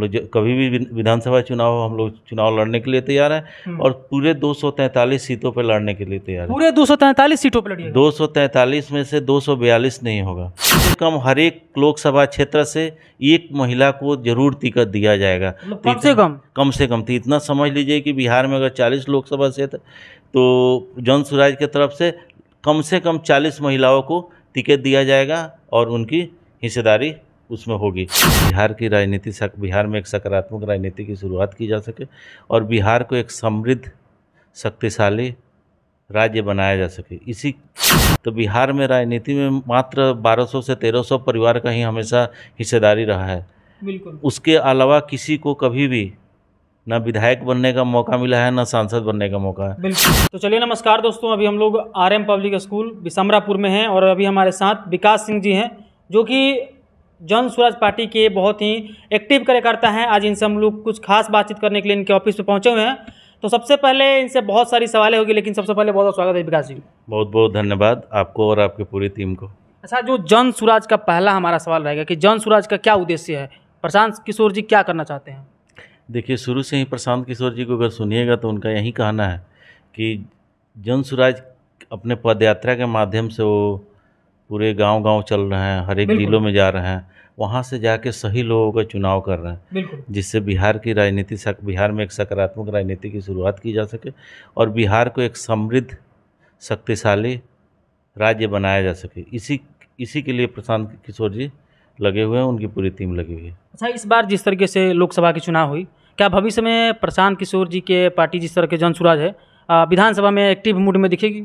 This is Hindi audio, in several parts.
कभी भी विधानसभा चुनाव हो, हम लोग चुनाव लड़ने के लिए तैयार हैं और पूरे 243 सीटों पर लड़ने के लिए तैयार हैं। पूरे 243 सीटों पर लड़िएगा? 243 में से 242 नहीं होगा। कम हर एक लोकसभा क्षेत्र से एक महिला को जरूर टिकट दिया जाएगा। कम से कम तो इतना समझ लीजिए कि बिहार में अगर 40 लोकसभा क्षेत्र तो जन सुराज की तरफ से कम 40 महिलाओं को टिकट दिया जाएगा और उनकी हिस्सेदारी उसमें होगी। बिहार की राजनीति बिहार में एक सकारात्मक राजनीति की शुरुआत की जा सके और बिहार को एक समृद्ध शक्तिशाली राज्य बनाया जा सके। इसी तो बिहार में राजनीति में मात्र 1200 से 1300 परिवार का ही हमेशा हिस्सेदारी रहा है। बिल्कुल। उसके अलावा किसी को कभी भी ना विधायक बनने का मौका मिला है, ना सांसद बनने का मौका है। बिल्कुल। तो चलिए, नमस्कार दोस्तों, अभी हम लोग RM पब्लिक स्कूल बिसम्बरापुर में हैं और अभी हमारे साथ विकास सिंह जी हैं जो कि जन स्वराज पार्टी के बहुत ही एक्टिव कार्यकर्ता हैं। आज इनसे हम लोग कुछ खास बातचीत करने के लिए इनके ऑफिस पे पहुंचे हुए हैं। तो सबसे पहले इनसे बहुत सारी सवालें होगी, लेकिन सबसे पहले बहुत बहुत स्वागत है विकास जी। बहुत बहुत धन्यवाद आपको और आपकी पूरी टीम को। अच्छा, जो जन स्वराज का पहला हमारा सवाल रहेगा कि जन स्वराज का क्या उद्देश्य है, प्रशांत किशोर जी क्या करना चाहते हैं? देखिए, शुरू से ही प्रशांत किशोर जी को अगर सुनिएगा तो उनका यही कहना है कि जन स्वराज अपने पदयात्रा के माध्यम से वो पूरे गांव-गांव चल रहे हैं, हर एक जिलों में जा रहे हैं, वहां से जाके सही लोगों का चुनाव कर रहे हैं। बिल्कुल। जिससे बिहार की राजनीति बिहार में एक सकारात्मक राजनीति की शुरुआत की जा सके और बिहार को एक समृद्ध शक्तिशाली राज्य बनाया जा सके। इसी के लिए प्रशांत किशोर जी लगे हुए हैं, उनकी पूरी टीम लगी हुई है। अच्छा, इस बार जिस तरीके से लोकसभा की चुनाव हुई, क्या भविष्य में प्रशांत किशोर जी के पार्टी जिस तरह के जन स्वराज है विधानसभा में एक्टिव मूड में दिखेगी?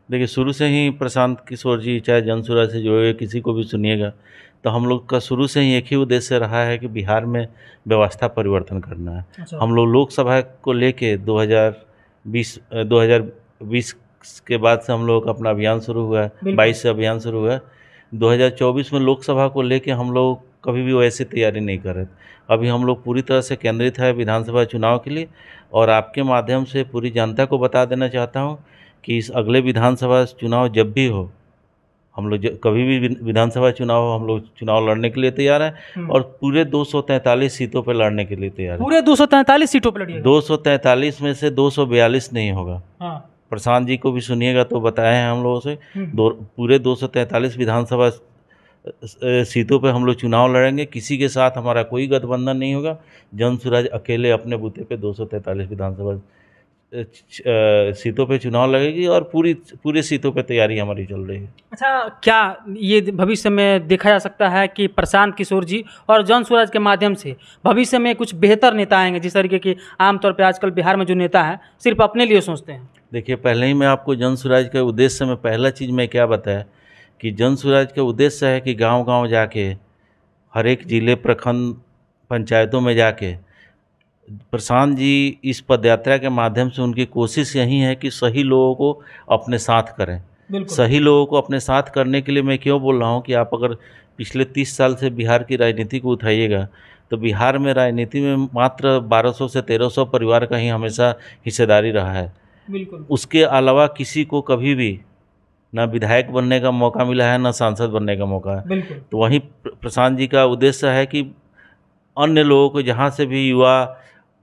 देखिए, शुरू से ही प्रशांत किशोर जी चाहे जन स्वराज से जुड़े किसी को भी सुनिएगा तो हम लोग का शुरू से ही एक ही उद्देश्य रहा है कि बिहार में व्यवस्था परिवर्तन करना है। अच्छा। हम लोग लोकसभा को लेके 2020 के बाद से हम लोग का अपना अभियान शुरू हुआ है, 22 से अभियान शुरू हुआ है। 2024 में लोकसभा को लेके हम लोग कभी भी वैसी तैयारी नहीं कर रहे थे। अभी हम लोग पूरी तरह से केंद्रित है विधानसभा चुनाव के लिए और आपके माध्यम से पूरी जनता को बता देना चाहता हूँ कि इस अगले विधानसभा चुनाव जब भी हो, हम लोग कभी भी विधानसभा चुनाव हो, हम लोग चुनाव लड़ने के लिए तैयार हैं और पूरे 243 सीटों पर लड़ने के लिए तैयार हैं। पूरे 243 सीटों पर लड़िएगा? 243 में से 242 नहीं होगा। हाँ। प्रशांत जी को भी सुनिएगा तो बताए हैं हम लोगों से पूरे 243 विधानसभा सीटों पे हम लोग चुनाव लड़ेंगे। किसी के साथ हमारा कोई गठबंधन नहीं होगा। जन स्वराज अकेले अपने बूते पे 243 विधानसभा सीटों पे चुनाव लगेगी और पूरी सीटों पे तैयारी हमारी चल रही है। अच्छा, क्या ये भविष्य में देखा जा सकता है कि प्रशांत किशोर जी और जन स्वराज के माध्यम से भविष्य में कुछ बेहतर नेता आएंगे, जिस तरीके की आमतौर पे आजकल बिहार में जो नेता हैं सिर्फ अपने लिए सोचते हैं? देखिए, पहले ही मैं आपको जन स्वराज के उद्देश्य में पहला चीज़ मैं क्या बताया कि जन स्वराज का उद्देश्य है कि गांव-गांव जाके हर एक जिले, प्रखंड, पंचायतों में जाके प्रशांत जी इस पदयात्रा के माध्यम से उनकी कोशिश यही है कि सही लोगों को अपने साथ करें। सही लोगों को अपने साथ करने के लिए मैं क्यों बोल रहा हूँ कि आप अगर पिछले 30 साल से बिहार की राजनीति को उठाइएगा तो बिहार में राजनीति में मात्र 1200 से 1300 परिवार का ही हमेशा हिस्सेदारी रहा है। बिल्कुल। उसके अलावा किसी को कभी भी ना विधायक बनने का मौका मिला है, ना सांसद बनने का मौका है। बिल्कुल। तो वहीं प्रशांत जी का उद्देश्य है कि अन्य लोगों को जहाँ से भी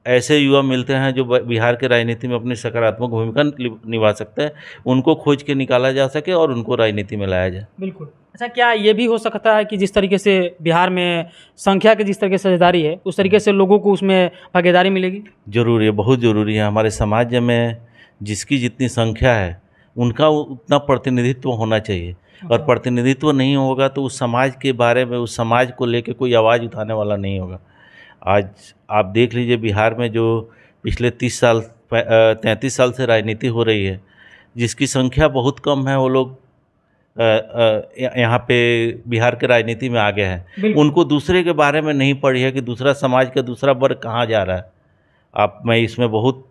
ऐसे युवा मिलते हैं जो बिहार के राजनीति में अपनी सकारात्मक भूमिका निभा सकते हैं, उनको खोज के निकाला जा सके और उनको राजनीति में लाया जाए। बिल्कुल। अच्छा, क्या ये भी हो सकता है कि जिस तरीके से बिहार में संख्या की जिस तरीके से हिस्सेदारी है उस तरीके से लोगों को उसमें भागीदारी मिलेगी? जरूर, ये बहुत ज़रूरी है। हमारे समाज में जिसकी जितनी संख्या है उनका उतना प्रतिनिधित्व होना चाहिए और प्रतिनिधित्व नहीं होगा तो उस समाज के बारे में, उस समाज को लेकर कोई आवाज़ उठाने वाला नहीं होगा। आज आप देख लीजिए, बिहार में जो पिछले 33 साल से राजनीति हो रही है, जिसकी संख्या बहुत कम है, वो लोग यहाँ पे बिहार के राजनीति में आ गए हैं। उनको दूसरे के बारे में नहीं पड़ी है कि दूसरा समाज का दूसरा वर्ग कहाँ जा रहा है। मैं इसमें बहुत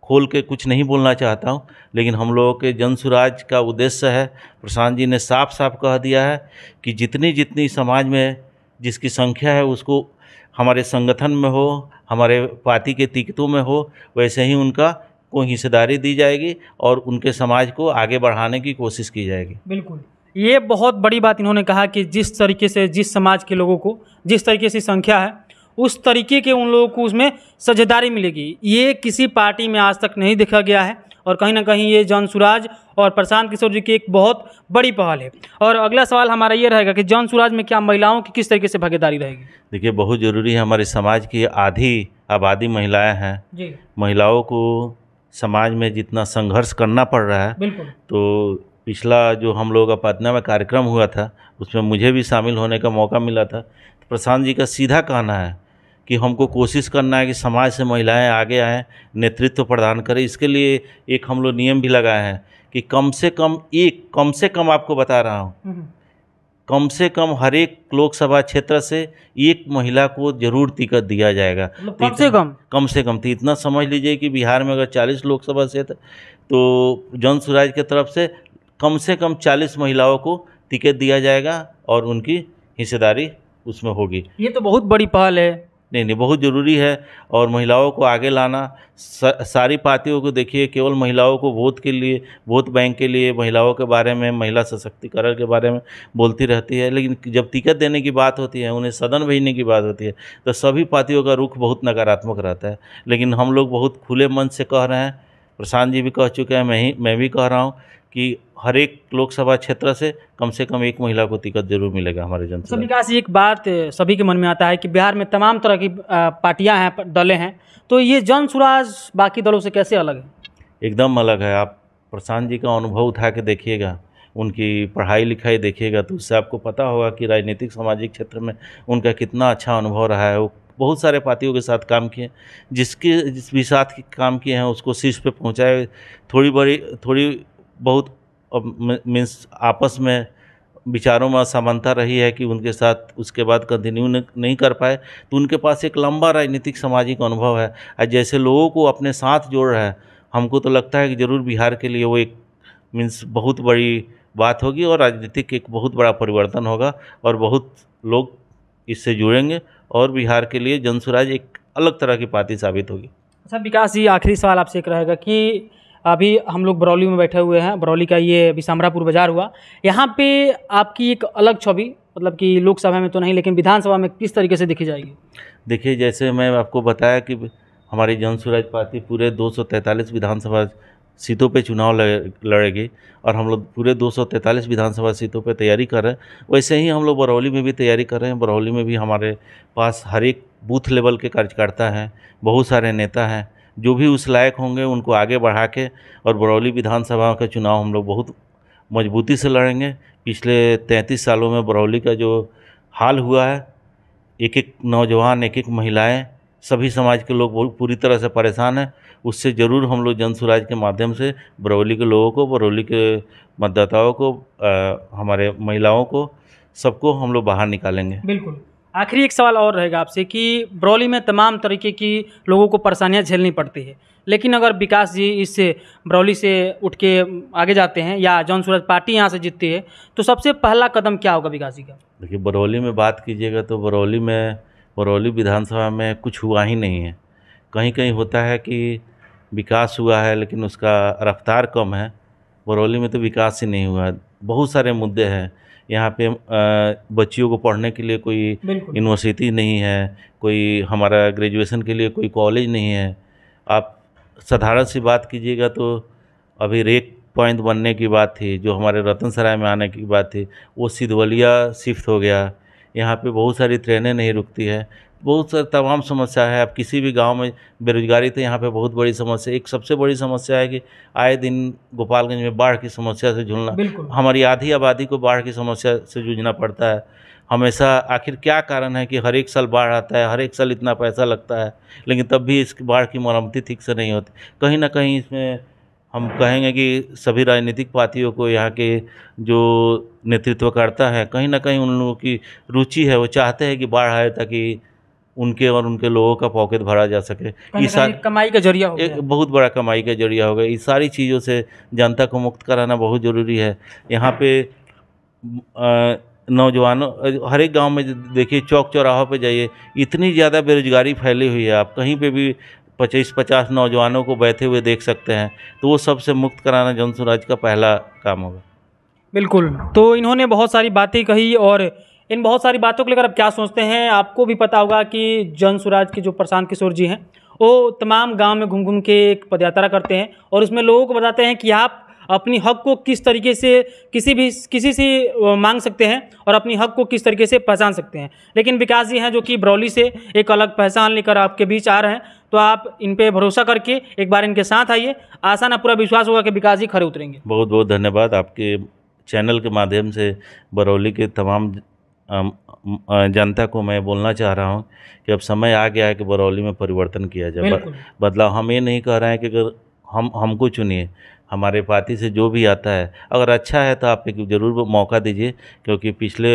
खोल के कुछ नहीं बोलना चाहता हूँ, लेकिन हम लोगों के जन स्वराज का उद्देश्य है, प्रशांत जी ने साफ साफ कह दिया है कि जितनी समाज में जिसकी संख्या है उसको हमारे संगठन में हो, हमारे पार्टी के टिकटों में हो, वैसे ही उनका को हिस्सेदारी दी जाएगी और उनके समाज को आगे बढ़ाने की कोशिश की जाएगी। बिल्कुल, ये बहुत बड़ी बात इन्होंने कहा कि जिस तरीके से जिस समाज के लोगों को जिस तरीके से संख्या है उस तरीके के उन लोगों को उसमें साझेदारी मिलेगी। ये किसी पार्टी में आज तक नहीं देखा गया है और कहीं ना कहीं ये जनसुराज और प्रशांत किशोर जी की एक बहुत बड़ी पहल है। और अगला सवाल हमारा ये रहेगा कि जनसुराज में क्या महिलाओं की किस तरीके से भागीदारी रहेगी? देखिए, बहुत ज़रूरी है। हमारे समाज की आधी आबादी महिलाएं हैं जी, महिलाओं को समाज में जितना संघर्ष करना पड़ रहा है, बिल्कुल। तो पिछला जो हम लोगों का पटना में कार्यक्रम हुआ था उसमें मुझे भी शामिल होने का मौका मिला था। तो प्रशांत जी का सीधा कहना है कि हमको कोशिश करना है कि समाज से महिलाएं आगे आएँ, नेतृत्व प्रदान करें। इसके लिए एक हम लोग नियम भी लगाए हैं कि कम से कम आपको बता रहा हूँ, कम से कम हर एक लोकसभा क्षेत्र से एक महिला को जरूर टिकट दिया जाएगा। कम से कम तो इतना समझ लीजिए कि बिहार में अगर 40 लोकसभा क्षेत्र, तो जनसुराज की तरफ से कम 40 महिलाओं को टिकट दिया जाएगा और उनकी हिस्सेदारी उसमें होगी। ये तो बहुत बड़ी पहल है। नहीं, बहुत ज़रूरी है। और महिलाओं को आगे लाना, सारी पार्टियों को देखिए, केवल महिलाओं को वोट के लिए, वोट बैंक के लिए महिलाओं के बारे में, महिला सशक्तिकरण के बारे में बोलती रहती है, लेकिन जब टिकट देने की बात होती है, उन्हें सदन भेजने की बात होती है, तो सभी पार्टियों का रुख बहुत नकारात्मक रहता है। लेकिन हम लोग बहुत खुले मन से कह रहे हैं, प्रशांत जी भी कह चुके हैं, मैं भी कह रहा हूँ कि हर एक लोकसभा क्षेत्र से कम एक महिला को टिकट जरूर मिलेगा हमारे जनता। सब विकास, एक बात सभी के मन में आता है कि बिहार में तमाम तरह की पार्टियां हैं, दलें हैं, तो ये जनसुराज बाकी दलों से कैसे अलग है? एकदम अलग है। आप प्रशांत जी का अनुभव उठा के देखिएगा, उनकी पढ़ाई लिखाई देखिएगा, तो उससे आपको पता होगा कि राजनीतिक सामाजिक क्षेत्र में उनका कितना अच्छा अनुभव रहा है। वो बहुत सारे पार्टियों के साथ काम किए, जिस भी साथ काम किए हैं उसको शीर्ष पे पहुँचाए। थोड़ी बहुत मीन्स आपस में विचारों में असमानता रही है कि उनके साथ उसके बाद कंटिन्यू नहीं कर पाए, तो उनके पास एक लंबा राजनीतिक सामाजिक अनुभव है। और जैसे लोगों को अपने साथ जोड़ रहा है, हमको तो लगता है कि ज़रूर बिहार के लिए वो एक मीन्स बहुत बड़ी बात होगी और राजनीतिक एक बहुत बड़ा परिवर्तन होगा और बहुत लोग इससे जुड़ेंगे और बिहार के लिए जनसुराज एक अलग तरह की पार्टी साबित होगी। अच्छा विकास जी, आखिरी सवाल आपसे एक रहेगा कि अभी हम लोग बरौली में बैठे हुए हैं, बरौली का ये बिसामरापुर बाजार हुआ, यहाँ पे आपकी एक अलग छवि, मतलब कि लोकसभा में तो नहीं लेकिन विधानसभा में किस तरीके से दिखी जाएगी? देखिए, जैसे मैं आपको बताया कि हमारी जनसुराज पार्टी पूरे 243 विधानसभा सीटों पे चुनाव लड़ेगी और हम लोग पूरे 243 विधानसभा सीटों पे तैयारी कर रहे हैं। वैसे ही हम लोग बरौली में भी तैयारी कर रहे हैं। बरौली में भी हमारे पास हर एक बूथ लेवल के कार्यकर्ता हैं, बहुत सारे नेता हैं, जो भी उस लायक होंगे उनको आगे बढ़ा के और बरौली विधानसभा का चुनाव हम लोग बहुत मजबूती से लड़ेंगे। पिछले 33 सालों में बरौली का जो हाल हुआ है, एक नौजवान, एक महिलाएं, सभी समाज के लोग पूरी तरह से परेशान हैं। उससे ज़रूर हम लोग जनसुराज के माध्यम से बरौली के लोगों को, बरौली के मतदाताओं को, हमारे महिलाओं को, सबको हम लोग बाहर निकालेंगे। बिल्कुल। आखिरी एक सवाल और रहेगा आपसे कि बरौली में तमाम तरीके की लोगों को परेशानियां झेलनी पड़ती है, लेकिन अगर विकास जी इस बरौली से उठ के आगे जाते हैं या जनसुराज पार्टी यहाँ से जीतती है, तो सबसे पहला कदम क्या होगा विकास जी का? देखिए, बरौली में बात कीजिएगा तो बरौली विधानसभा में कुछ हुआ ही नहीं है। कहीं कहीं होता है कि विकास हुआ है लेकिन उसका रफ्तार कम है। बरौली में तो विकास ही नहीं हुआ है। बहुत सारे मुद्दे हैं यहाँ पे। बच्चियों को पढ़ने के लिए कोई यूनिवर्सिटी नहीं है, कोई हमारा ग्रेजुएशन के लिए कोई कॉलेज नहीं है। आप साधारण सी बात कीजिएगा तो अभी रेक पॉइंट बनने की बात थी, जो हमारे रतन सराय में आने की बात थी, वो सिद्धवलिया शिफ्ट हो गया। यहाँ पे बहुत सारी ट्रेनें नहीं रुकती है, बहुत सारी तमाम समस्या है। आप किसी भी गांव में बेरोजगारी तो यहाँ पे बहुत बड़ी समस्या। एक सबसे बड़ी समस्या है कि आए दिन गोपालगंज में बाढ़ की समस्या से जूझना, हमारी आधी आबादी को बाढ़ की समस्या से जूझना पड़ता है हमेशा। आखिर क्या कारण है कि हर एक साल बाढ़ आता है, हर एक साल इतना पैसा लगता है, लेकिन तब भी इस बाढ़ की मरम्मती ठीक से नहीं होती। कहीं ना कहीं इसमें हम कहेंगे कि सभी राजनीतिक पार्टियों को, यहाँ के जो नेतृत्व करता है, कहीं ना कहीं उन लोगों की रुचि है, वो चाहते हैं कि बाढ़ आए ताकि उनके और उनके लोगों का पॉकेट भरा जा सके। ये कमाई का जरिया हो, एक बहुत बड़ा कमाई का जरिया होगा। इस सारी चीज़ों से जनता को मुक्त कराना बहुत ज़रूरी है। यहाँ पे नौजवानों, हर एक गांव में देखिए, चौक चौराहों पे जाइए, इतनी ज़्यादा बेरोजगारी फैली हुई है, आप कहीं पे भी 25-50 नौजवानों को बैठे हुए देख सकते हैं। तो वो सबसे मुक्त कराना जनसुराज का पहला काम होगा। बिल्कुल। तो इन्होंने बहुत सारी बातें कही और इन बहुत सारी बातों को लेकर आप क्या सोचते हैं? आपको भी पता होगा कि जन स्वराज के जो प्रशांत किशोर जी हैं, वो तमाम गांव में घूम घूम के एक पदयात्रा करते हैं और उसमें लोगों को बताते हैं कि आप अपनी हक को किस तरीके से किसी से मांग सकते हैं और अपनी हक को किस तरीके से पहचान सकते हैं। लेकिन विकास जी हैं जो कि बरौली से एक अलग पहचान लेकर आपके बीच आ रहे हैं, तो आप इन पे भरोसा करके एक बार इनके साथ आइए, आसान है, पूरा विश्वास होगा कि विकास जी खरे उतरेंगे। बहुत बहुत धन्यवाद। आपके चैनल के माध्यम से बरौली के तमाम जनता को मैं बोलना चाह रहा हूं कि अब समय आ गया है कि बरौली में परिवर्तन किया जाए। बदलाव हम ये नहीं कह रहे हैं कि अगर हमको चुनिए, हमारे पार्टी से जो भी आता है अगर अच्छा है तो आप एक ज़रूर मौका दीजिए, क्योंकि पिछले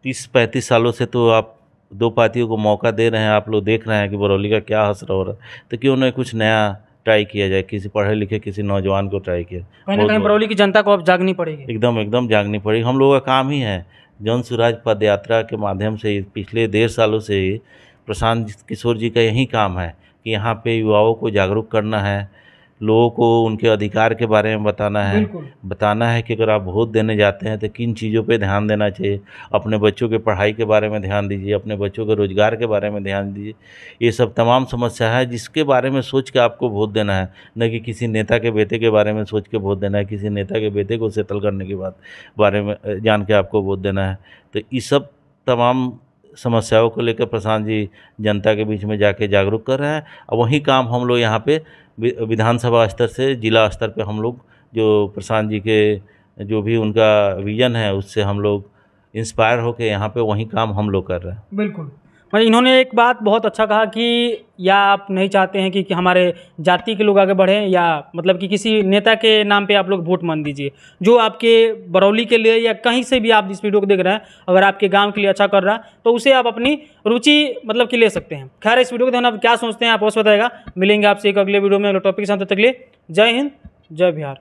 30-35 सालों से तो आप दो पार्टियों को मौका दे रहे हैं। आप लोग देख रहे हैं कि बरौली का क्या हासिल हो रहा है, तो क्यों नहीं कुछ नया ट्राई किया जाए, किसी पढ़े लिखे किसी नौजवान को ट्राई किया। कहीं ना कहीं बरौली की जनता को अब जागनी पड़ेगी। एकदम जागनी पड़ेगी। हम लोगों का काम ही है जन स्वराज पद यात्रा के माध्यम से पिछले 1.5 सालों से ही प्रशांत किशोर जी का यही काम है कि यहाँ पे युवाओं को जागरूक करना है, लोगों को उनके अधिकार के बारे में बताना है कि अगर आप वोट देने जाते हैं तो किन चीज़ों पे ध्यान देना चाहिए। अपने बच्चों के पढ़ाई के बारे में ध्यान दीजिए, अपने बच्चों के रोजगार के बारे में ध्यान दीजिए। ये सब तमाम समस्या है जिसके बारे में सोच के आपको वोट देना है, न कि किसी नेता के बेटे के बारे में सोच के वोट देना है, किसी नेता के बेटे को सेटल करने की बारे में जान के आपको वोट देना है। तो ये सब तमाम समस्याओं को लेकर प्रशांत जी जनता के बीच में जाके जागरूक कर रहे हैं। और वही काम हम लोग यहाँ पे विधानसभा स्तर से जिला स्तर पे हम लोग जो प्रशांत जी के जो भी उनका विजन है उससे हम लोग इंस्पायर होकर यहाँ पे वही काम हम लोग कर रहे हैं। बिल्कुल। मतलब इन्होंने एक बात बहुत अच्छा कहा कि या आप नहीं चाहते हैं कि हमारे जाति के लोग आगे बढ़ें, या मतलब कि किसी नेता के नाम पे आप लोग वोट मान दीजिए। जो आपके बरौली के लिए या कहीं से भी आप जिस वीडियो को देख रहे हैं, अगर आपके गांव के लिए अच्छा कर रहा है तो उसे आप अपनी रुचि मतलब कि ले सकते हैं। खैर, इस वीडियो को देखना आप क्या सोचते हैं आप अवश्य बताएगा। मिलेंगे आपसे एक अगले वीडियो में अगले टॉपिक के साथ। तब तक के लिए जय हिंद, जय बिहार।